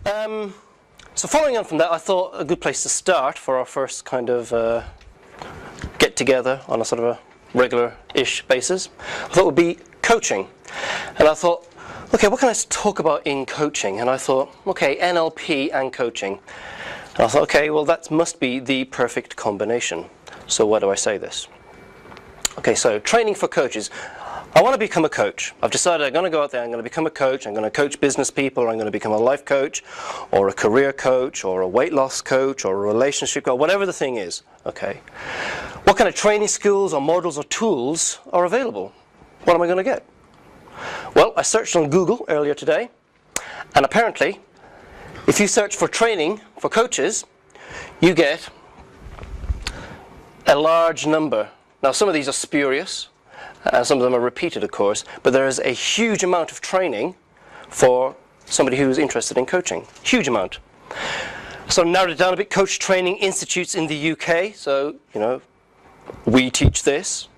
So following on from that, I thought a good place to start for our first kind of get together on a sort of a regular-ish basis, I thought would be coaching. And I thought, okay, what can I talk about in coaching? And I thought, okay, NLP and coaching. And I thought, okay, well that must be the perfect combination. So why do I say this? Okay, so training for coaches. I want to become a coach. I've decided I'm going to go out there, I'm going to become a coach, I'm going to coach business people, or I'm going to become a life coach, or a career coach, or a weight loss coach, or a relationship coach, whatever the thing is. Okay. What kind of training skills or models or tools are available? What am I going to get? Well, I searched on Google earlier today, and apparently, if you search for training for coaches, you get a large number. Now, some of these are spurious. Some of them are repeated, of course, but there is a huge amount of training for somebody who is interested in coaching. Huge amount. So narrowed it down a bit. Coach training institutes in the UK. So, you know, we teach this.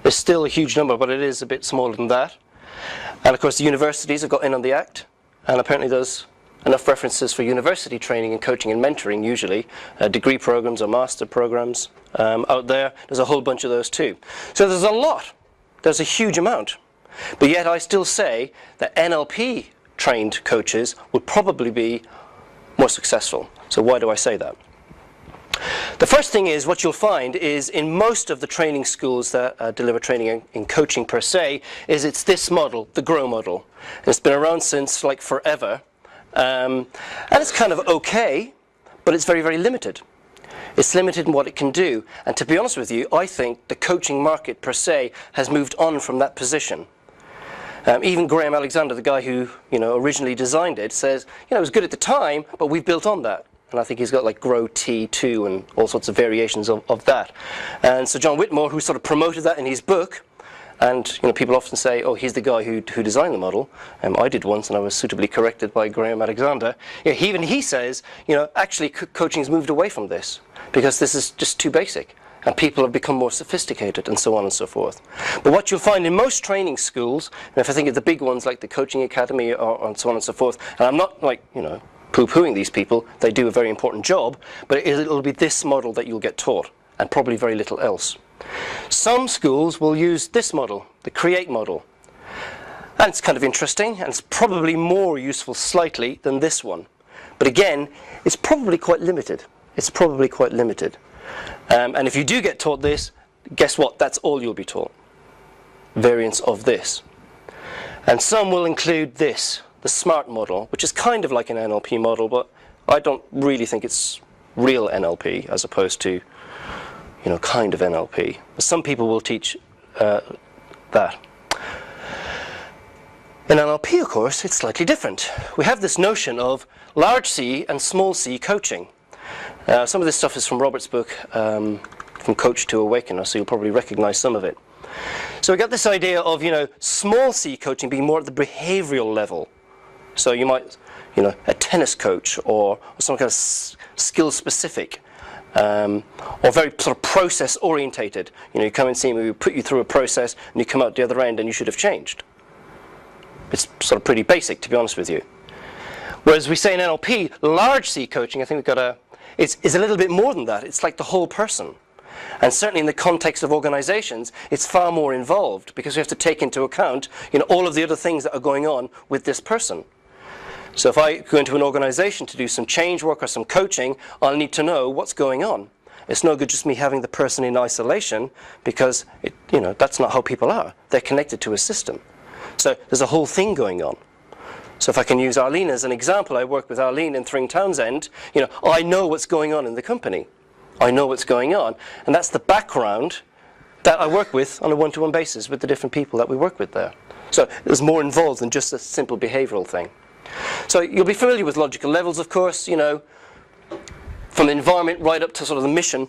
There's still a huge number, but it is a bit smaller than that. And of course, the universities have got in on the act, and apparently there's enough references for university training and coaching and mentoring, usually degree programs or master programs out there. There's a whole bunch of those too. So there's a lot. There's a huge amount. But yet I still say that NLP trained coaches would probably be more successful. So why do I say that? The first thing is, what you'll find is in most of the training schools that deliver training in coaching per se, is it's this model, the GROW model. And it's been around since like forever. And it's kind of okay, but it's very, very limited. It's limited in what it can do. And to be honest with you, I think the coaching market per se has moved on from that position. Even Graham Alexander, the guy who originally designed it, says, it was good at the time, but we've built on that. And I think he's got like Grow T2 and all sorts of variations of that. And so John Whitmore, who sort of promoted that in his book, and people often say, oh, he's the guy who designed the model. I did once, and I was suitably corrected by Graham Alexander. Even he says, actually coaching's moved away from this because this is just too basic, and people have become more sophisticated, and so on and so forth. But what you'll find in most training schools, and if I think of the big ones like the Coaching Academy or and so on and so forth, and I'm not like poo-pooing these people, they do a very important job, but it'll be this model that you'll get taught, and probably very little else. Some schools will use this model, the CREATE model. And it's kind of interesting, and it's probably more useful slightly than this one. But again, it's probably quite limited. It's probably quite limited. And if you do get taught this, guess what? That's all you'll be taught. Variants of this. And some will include this, the SMART model, which is kind of like an NLP model, but I don't really think it's real NLP as opposed to kind of NLP. But some people will teach that. In NLP, of course, it's slightly different. We have this notion of large C and small c coaching. Some of this stuff is from Robert's book, From Coach to Awakener, so you'll probably recognize some of it. So we got this idea of, small c coaching being more at the behavioral level. So you might, a tennis coach or some kind of skill-specific. Or very sort of process orientated. You come and see me, we put you through a process, and you come out the other end and you should have changed. It's sort of pretty basic, to be honest with you. Whereas we say in NLP, large C coaching, I think we've got it's a little bit more than that. It's like the whole person. And certainly in the context of organizations, it's far more involved because we have to take into account, all of the other things that are going on with this person. So if I go into an organization to do some change work or some coaching, I'll need to know what's going on. It's no good just me having the person in isolation because, that's not how people are. They're connected to a system. So there's a whole thing going on. So if I can use Arlene as an example, I work with Arlene in Thring Townsend. I know what's going on in the company. I know what's going on. And that's the background that I work with on a one-to-one basis with the different people that we work with there. So there's more involved than just a simple behavioral thing. So you'll be familiar with logical levels, of course, from the environment right up to sort of the mission.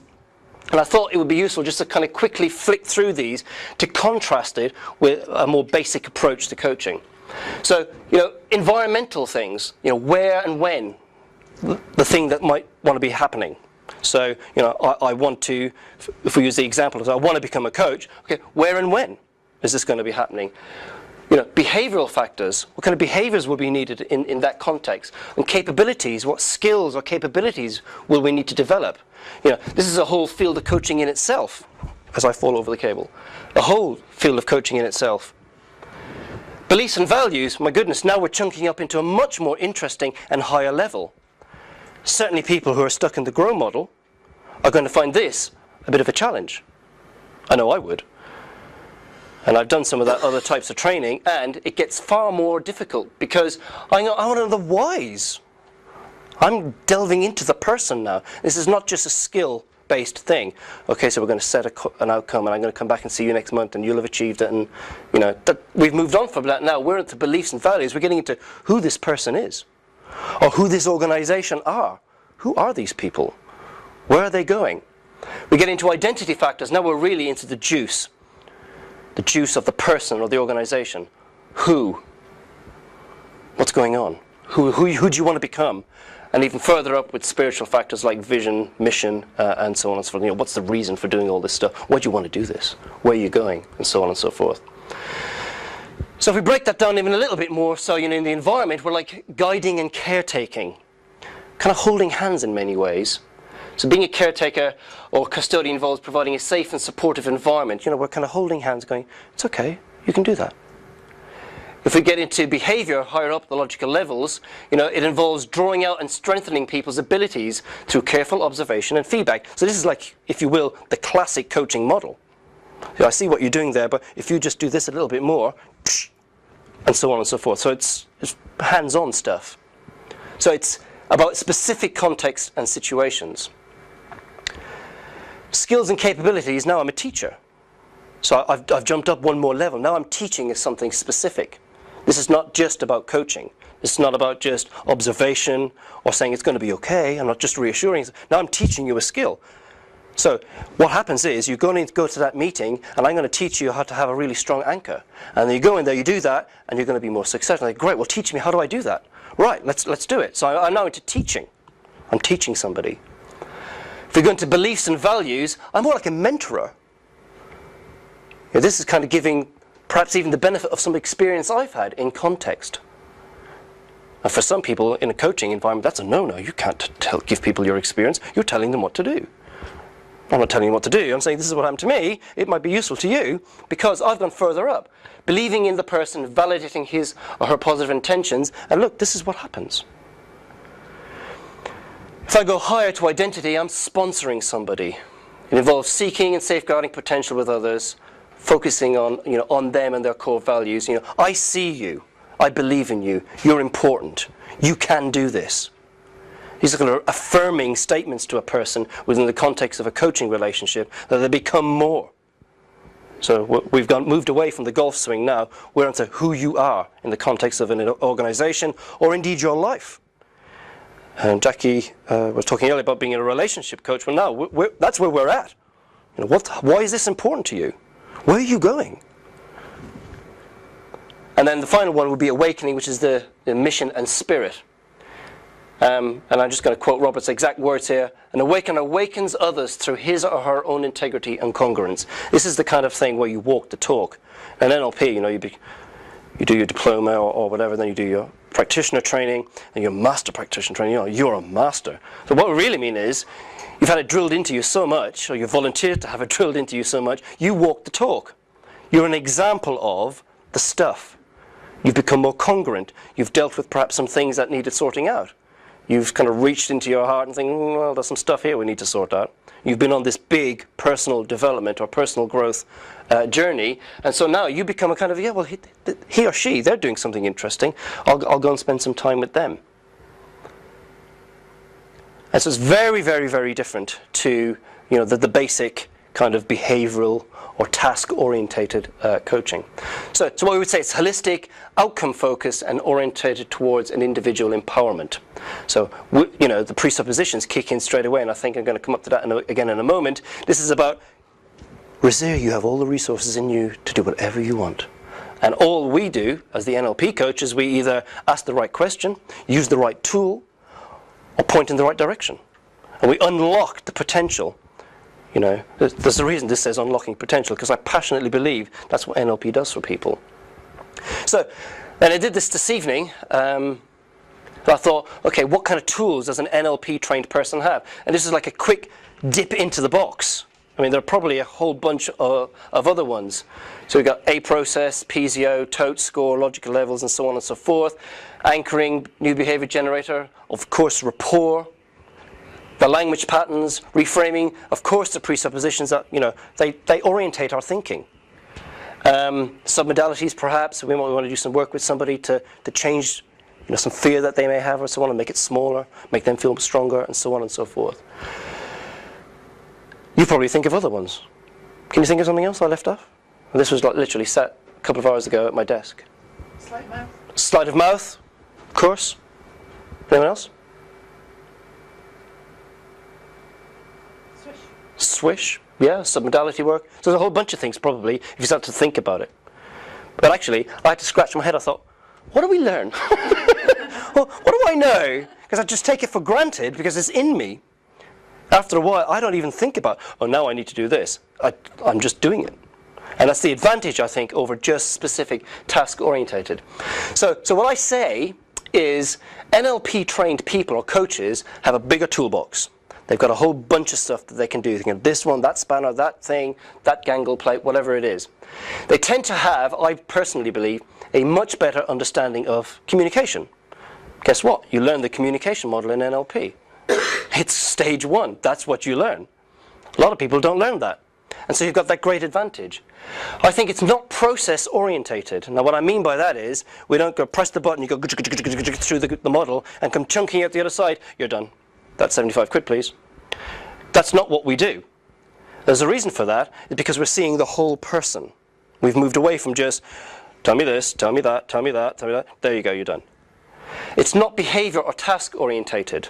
And I thought it would be useful just to kind of quickly flick through these to contrast it with a more basic approach to coaching. So, environmental things, where and when, the thing that might want to be happening. So, I want to, if we use the example, I want to become a coach, okay, where and when is this going to be happening? Behavioral factors. What kind of behaviors will be needed in that context? And capabilities, what skills or capabilities will we need to develop? This is a whole field of coaching in itself, as I fall over the cable. A whole field of coaching in itself. Beliefs and values, my goodness, now we're chunking up into a much more interesting and higher level. Certainly people who are stuck in the grow model are going to find this a bit of a challenge. I know I would. And I've done some of that other types of training, and it gets far more difficult because I want to know the whys. I'm delving into the person now. This is not just a skill-based thing. Okay, so we're going to set an outcome, and I'm going to come back and see you next month, and you'll have achieved it. And we've moved on from that now. We're into beliefs and values. We're getting into who this person is, or who this organization are. Who are these people? Where are they going? We get into identity factors. Now we're really into the juice. The juice of the person or the organization. Who? What's going on? Who do you want to become? And even further up with spiritual factors like vision, mission, and so on and so forth. What's the reason for doing all this stuff? Why do you want to do this? Where are you going? And so on and so forth. So if we break that down even a little bit more, so in the environment, we're like guiding and caretaking. Kind of holding hands in many ways. So being a caretaker or custodian involves providing a safe and supportive environment. We're kind of holding hands going, it's okay, you can do that. If we get into behavior higher up the logical levels, it involves drawing out and strengthening people's abilities through careful observation and feedback. So this is like, if you will, the classic coaching model. I see what you're doing there, but if you just do this a little bit more, and so on and so forth. So it's hands-on stuff. So it's about specific contexts and situations. Skills and capabilities, now I'm a teacher. So I've jumped up one more level. Now I'm teaching is something specific. This is not just about coaching. This is not about just observation or saying it's going to be okay. I'm not just reassuring. Now I'm teaching you a skill. So what happens is you're going to go to that meeting and I'm going to teach you how to have a really strong anchor. And then you go in there, you do that, and you're going to be more successful. Like, great, well teach me, how do I do that? Right, let's do it. So I'm now into teaching. I'm teaching somebody. If we go into beliefs and values, I'm more like a mentorer. This is kind of giving perhaps even the benefit of some experience I've had in context. And for some people in a coaching environment, that's a no-no. You can't give people your experience. You're telling them what to do. I'm not telling you what to do. I'm saying this is what happened to me. It might be useful to you because I've gone further up. Believing in the person, validating his or her positive intentions, and look, this is what happens. If I go higher to identity, I'm sponsoring somebody. It involves seeking and safeguarding potential with others, focusing on them and their core values. I see you. I believe in you. You're important. You can do this. These are kind of affirming statements to a person within the context of a coaching relationship that they become more. So we've moved away from the golf swing now. We're into who you are in the context of an organization or indeed your life. And Jackie was talking earlier about being a relationship coach. Well, now that's where we're at. Why is this important to you? Where are you going? And then the final one would be awakening, which is the mission and spirit. And I'm just going to quote Robert's exact words here. An awakener awakens others through his or her own integrity and congruence. This is the kind of thing where you walk the talk. And NLP, you do your diploma or whatever, then you do your practitioner training, and your master practitioner training. You're a master. So what we really mean is, you've had it drilled into you so much, or you volunteered to have it drilled into you so much, you walk the talk. You're an example of the stuff. You've become more congruent. You've dealt with perhaps some things that needed sorting out. You've kind of reached into your heart and think, well, there's some stuff here we need to sort out. You've been on this big personal development or personal growth journey, and so now you become a kind of, he or she, they're doing something interesting. I'll go and spend some time with them. And so it's very, very, very different to the basic kind of behavioral or task-orientated coaching. So what we would say is holistic, outcome-focused, and orientated towards an individual empowerment. So the presuppositions kick in straight away, and I think I'm going to come up to that again in a moment. This is about, Razir, you have all the resources in you to do whatever you want. And all we do as the NLP coaches, we either ask the right question, use the right tool, or point in the right direction. And we unlock the potential. There's a reason this says unlocking potential, because I passionately believe that's what NLP does for people. So, and I did this evening. I thought, okay, what kind of tools does an NLP trained person have? And this is like a quick dip into the box. I mean, there are probably a whole bunch of other ones. So we've got A process, PZO, TOTE score, logical levels, and so on and so forth. Anchoring, new behavior generator, of course, rapport, the language patterns, reframing, of course, the presuppositions that, they orientate our thinking. Submodalities, perhaps. We want to do some work with somebody to change some fear that they may have or so on, and make it smaller, make them feel stronger, and so on and so forth. You probably think of other ones. Can you think of something else I left off? This was like literally set a couple of hours ago at my desk. Sleight of mouth. Sleight of mouth, of course. Anyone else? Swish. Swish, yeah, submodality work. So there's a whole bunch of things probably if you start to think about it. But actually, I had to scratch my head. I thought, what do we learn? Well, what do I know? Because I just take it for granted because it's in me. After a while, I don't even think about, oh, now I need to do this. I'm just doing it. And that's the advantage, I think, over just specific task-orientated. So what I say is NLP-trained people or coaches have a bigger toolbox. They've got a whole bunch of stuff that they can do. They can do this one, that spanner, that thing, that gangle plate, whatever it is. They tend to have, I personally believe, a much better understanding of communication. Guess what? You learn the communication model in NLP. It's stage one. That's what you learn. A lot of people don't learn that. And so you've got that great advantage. I think it's not process orientated. Now what I mean by that is, we don't go press the button, you go through the model and come chunking out the other side, you're done. That's 75 quid, please. That's not what we do. There's a reason for that, is because we're seeing the whole person. We've moved away from just, tell me this, tell me that, tell me that, tell me that. There you go, you're done. It's not behavior or task orientated.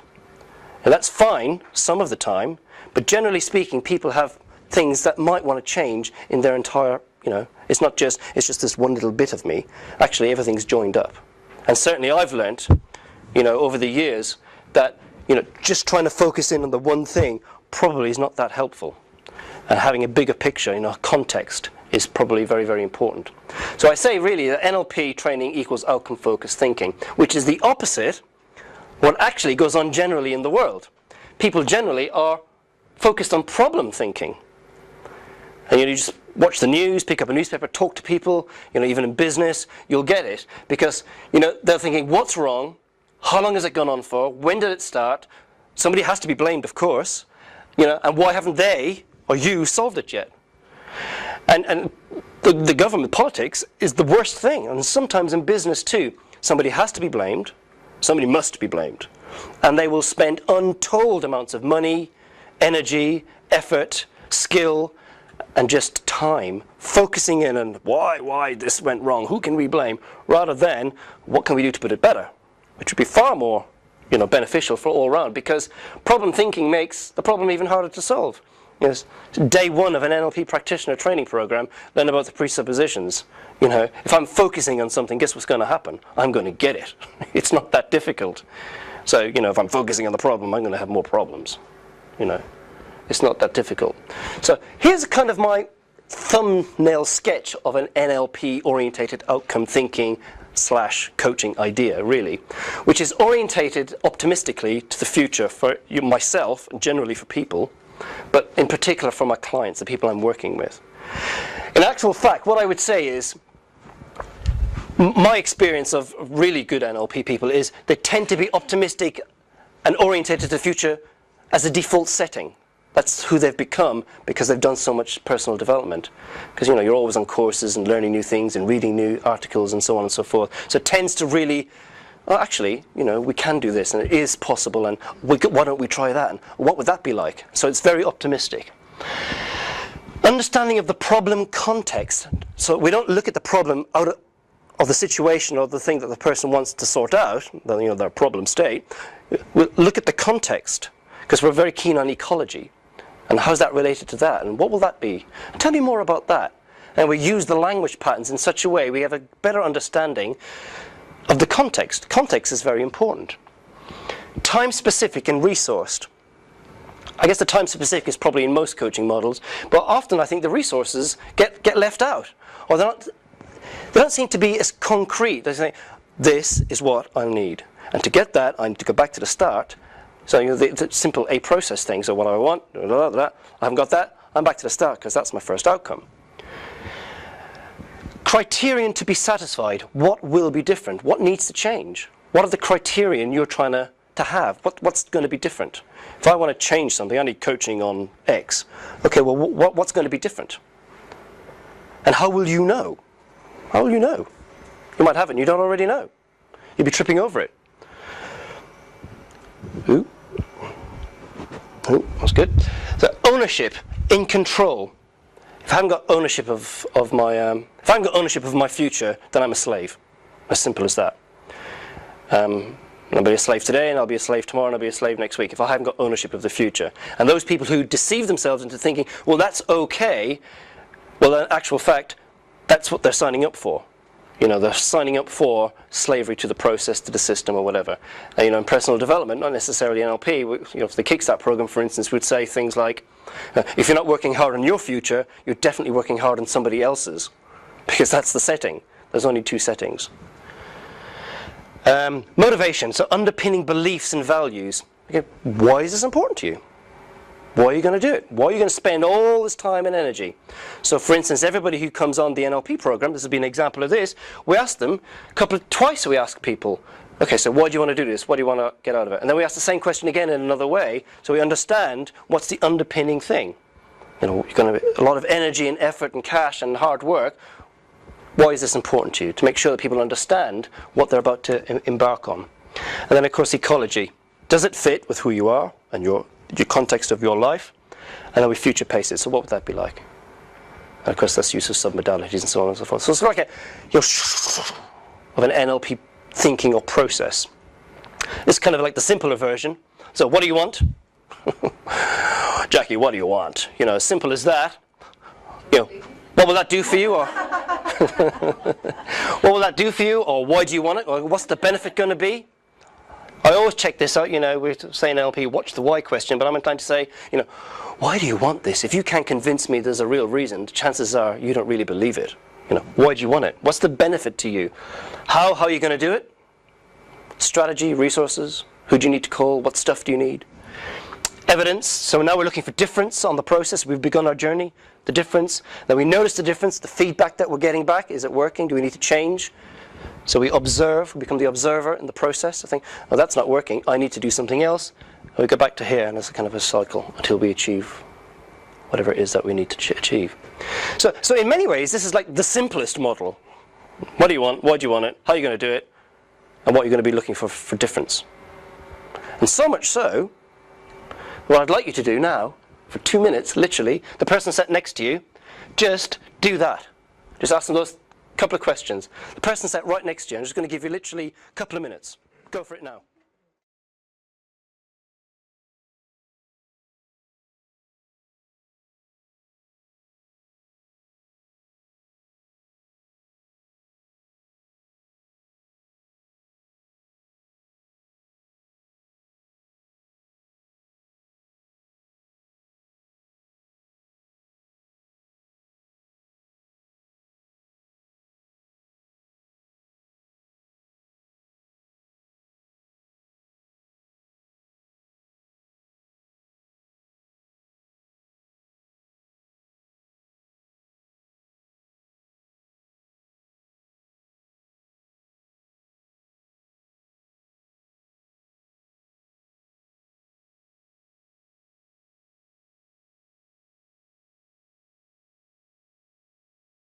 Now that's fine some of the time, but generally speaking, people have things that might want to change in their entire, it's not just, it's just this one little bit of me. Actually, everything's joined up. And certainly I've learnt, over the years that, just trying to focus in on the one thing probably is not that helpful. And having a bigger picture, context is probably very, very important. So I say really that NLP training equals outcome-focused thinking, which is the opposite what actually goes on generally in the world. People generally are focused on problem thinking. And you just watch the news, pick up a newspaper, talk to people, even in business, you'll get it. Because, they're thinking, what's wrong? How long has it gone on for? When did it start? Somebody has to be blamed, of course. And why haven't they or you solved it yet? And the government politics is the worst thing. And sometimes in business too, somebody has to be blamed. Somebody must be blamed. And they will spend untold amounts of money, energy, effort, skill, and just time focusing in on why this went wrong, who can we blame, rather than what can we do to put it better, which would be far more beneficial for all around, because problem thinking makes the problem even harder to solve. Day one of an NLP practitioner training program, learn about the presuppositions. If I'm focusing on something, guess what's going to happen? I'm going to get it. It's not that difficult. So, if I'm focusing on the problem, I'm going to have more problems. It's not that difficult. So here's kind of my thumbnail sketch of an NLP-orientated outcome thinking / coaching idea, really, which is orientated optimistically to the future for myself and generally for people, but in particular for my clients, the people I'm working with. In actual fact, what I would say is, my experience of really good NLP people is they tend to be optimistic and orientated to the future as a default setting. That's who they've become because they've done so much personal development. Because you're always on courses and learning new things and reading new articles and so on and so forth. So it tends to really, actually, we can do this and it is possible, and why don't we try that? And what would that be like? So it's very optimistic. Understanding of the problem context. So we don't look at the problem out of the situation or the thing that the person wants to sort out, their problem state. We'll look at the context, because we're very keen on ecology. And how's that related to that? And what will that be? Tell me more about that. And we use the language patterns in such a way we have a better understanding of the context. Context is very important. Time specific and resourced. I guess the time specific is probably in most coaching models, but often I think the resources get left out. Or they don't seem to be as concrete. They say, this is what I need. And to get that, I need to go back to the start. So the simple A process thing. So what I want, I haven't got that, I'm back to the start because that's my first outcome. Criterion to be satisfied. What will be different? What needs to change? What are the criterion you're trying to have? What's going to be different? If I want to change something, I need coaching on X. Okay, well, what's going to be different? And how will you know? How will you know? You might have it and you don't already know. You'll be tripping over it. Ooh, that's good. So ownership, in control. If I haven't got ownership of my future, then I'm a slave. As simple as that. I'll be a slave today, and I'll be a slave tomorrow, and I'll be a slave next week if I haven't got ownership of the future. And those people who deceive themselves into thinking, well, that's okay, well, in actual fact, that's what they're signing up for. You know, they're signing up for slavery to the process, to the system, or whatever. And, you know, in personal development, not necessarily NLP, you know, for the Kickstart program, for instance, would say things like, if you're not working hard on your future, you're definitely working hard on somebody else's, because that's the setting. There's only two settings. Motivation, so underpinning beliefs and values. Okay, why is this important to you? Why are you going to do it? Why are you going to spend all this time and energy? So, for instance, everybody who comes on the NLP program, this has been an example of this, we ask them, twice we ask people, okay, so why do you want to do this? What do you want to get out of it? And then we ask the same question again in another way, so we understand what's the underpinning thing. You know, you're going to a lot of energy and effort and cash and hard work. Why is this important to you? To make sure that people understand what they're about to embark on. And then, of course, ecology. Does it fit with who you are and your context of your life? And then we future pace it. So what would that be like? And of course, that's use of submodalities and so on and so forth. So it's like of an NLP thinking or process. It's kind of like the simpler version. So what do you want? Jackie, what do you want? You know, as simple as that. You know, what will that do for you? Or what will that do for you? Or why do you want it? Or what's the benefit going to be? I always check this out. You know, we're saying NLP, watch the why question, but I'm inclined to say, you know, why do you want this? If you can't convince me there's a real reason, chances are you don't really believe it. You know, why do you want it? What's the benefit to you? How are you going to do it? Strategy, resources, who do you need to call? What stuff do you need? Evidence. So now we're looking for difference on the process. We've begun our journey. The difference. Then we notice the difference. The feedback that we're getting back. Is it working? Do we need to change? So we observe. We become the observer in the process. I think, oh, that's not working. I need to do something else. And we go back to here, and it's a kind of a cycle until we achieve whatever it is that we need to achieve. So in many ways, this is like the simplest model. What do you want? Why do you want it? How are you going to do it? And what you're going to be looking for difference. And so much so, what I'd like you to do now, for 2 minutes, literally, the person sat next to you, just do that. Just ask them those couple of questions. The person sat right next to you, I'm just going to give you literally a couple of minutes. Go for it now.